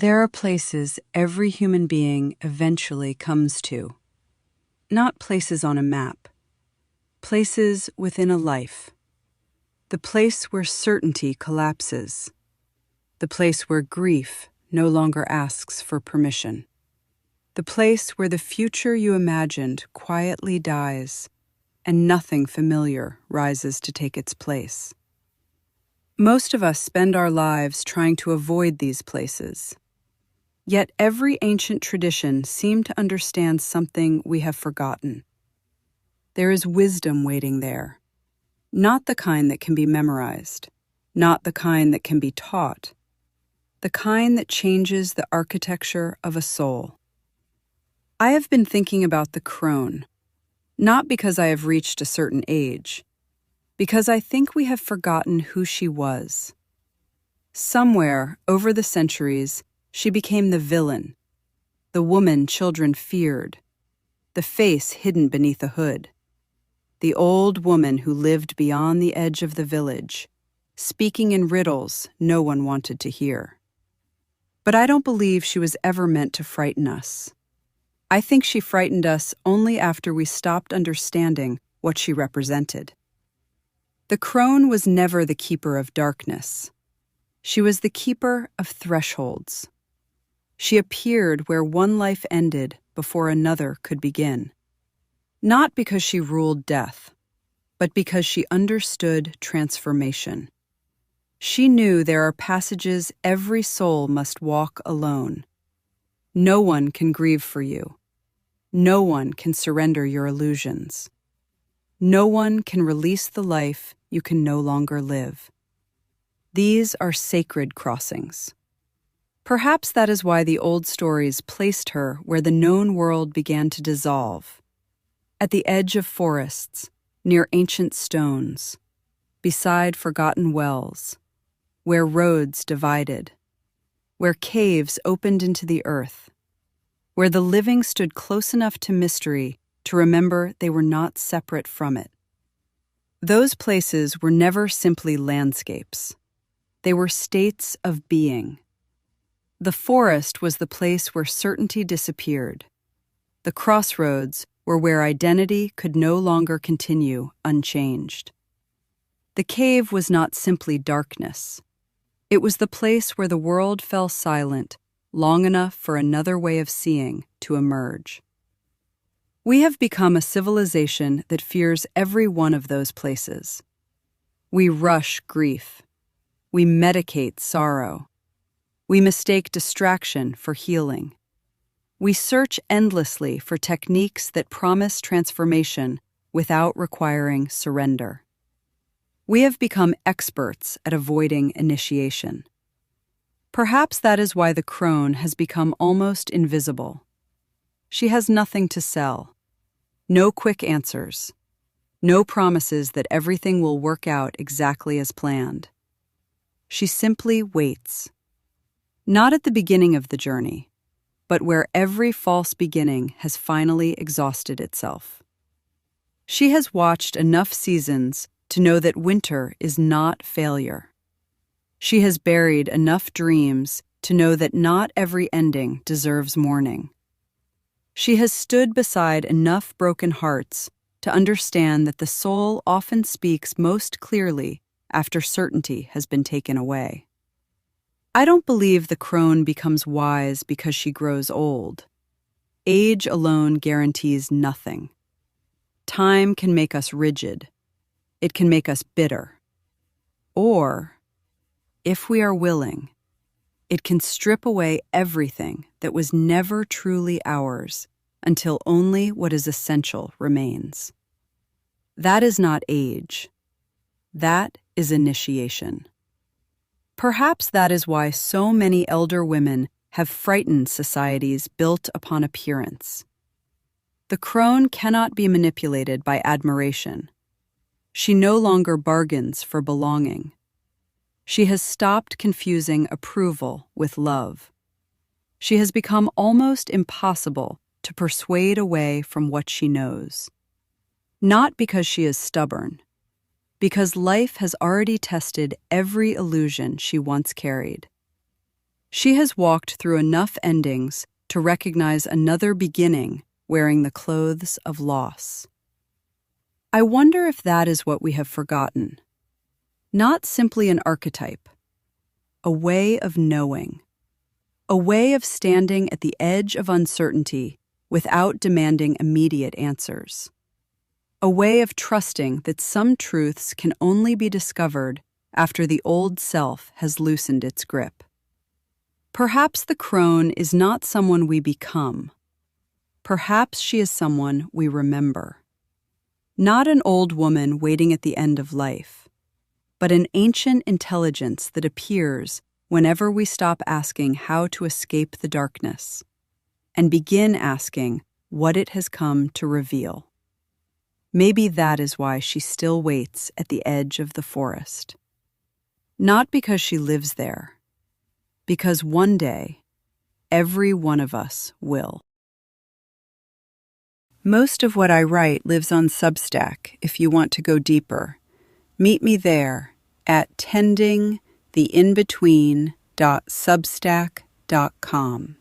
There are places every human being eventually comes to. Not places on a map. Places within a life. The place where certainty collapses. The place where grief no longer asks for permission. The place where the future you imagined quietly dies and nothing familiar rises to take its place. Most of us spend our lives trying to avoid these places. Yet every ancient tradition seemed to understand something we have forgotten. There is wisdom waiting there, not the kind that can be memorized, not the kind that can be taught, the kind that changes the architecture of a soul. I have been thinking about the Crone, not because I have reached a certain age, because I think we have forgotten who she was. Somewhere, over the centuries, she became the villain, the woman children feared, the face hidden beneath a hood, the old woman who lived beyond the edge of the village, speaking in riddles no one wanted to hear. But I don't believe she was ever meant to frighten us. I think she frightened us only after we stopped understanding what she represented. The Crone was never the keeper of darkness. She was the keeper of thresholds. She appeared where one life ended before another could begin. Not because she ruled death, but because she understood transformation. She knew there are passages every soul must walk alone. No one can grieve for you. No one can surrender your illusions. No one can release the life you can no longer live. These are sacred crossings. Perhaps that is why the old stories placed her where the known world began to dissolve, at the edge of forests, near ancient stones, beside forgotten wells, where roads divided, where caves opened into the earth, where the living stood close enough to mystery to remember they were not separate from it. Those places were never simply landscapes. They were states of being. The forest was the place where certainty disappeared. The crossroads were where identity could no longer continue unchanged. The cave was not simply darkness. It was the place where the world fell silent long enough for another way of seeing to emerge. We have become a civilization that fears every one of those places. We rush grief. We medicate sorrow. We mistake distraction for healing. We search endlessly for techniques that promise transformation without requiring surrender. We have become experts at avoiding initiation. Perhaps that is why the Crone has become almost invisible. She has nothing to sell. No quick answers. No promises that everything will work out exactly as planned. She simply waits. Not at the beginning of the journey, but where every false beginning has finally exhausted itself. She has watched enough seasons to know that winter is not failure. She has buried enough dreams to know that not every ending deserves mourning. She has stood beside enough broken hearts to understand that the soul often speaks most clearly after certainty has been taken away. I don't believe the Crone becomes wise because she grows old. Age alone guarantees nothing. Time can make us rigid. It can make us bitter. Or, if we are willing, it can strip away everything that was never truly ours until only what is essential remains. That is not age. That is initiation. Perhaps that is why so many elder women have frightened societies built upon appearance. The Crone cannot be manipulated by admiration. She no longer bargains for belonging. She has stopped confusing approval with love. She has become almost impossible to persuade away from what she knows. Not because she is stubborn, because life has already tested every illusion she once carried. She has walked through enough endings to recognize another beginning wearing the clothes of loss. I wonder if that is what we have forgotten. Not simply an archetype, a way of knowing, a way of standing at the edge of uncertainty without demanding immediate answers, a way of trusting that some truths can only be discovered after the old self has loosened its grip. Perhaps the crone is not someone we become. Perhaps she is someone we remember. Not an old woman waiting at the end of life, but an ancient intelligence that appears whenever we stop asking how to escape the darkness and begin asking what it has come to reveal. Maybe that is why she still waits at the edge of the forest. Not because she lives there, because one day, every one of us will. Most of what I write lives on Substack if you want to go deeper. Meet me there at tendingtheinbetween.substack.com.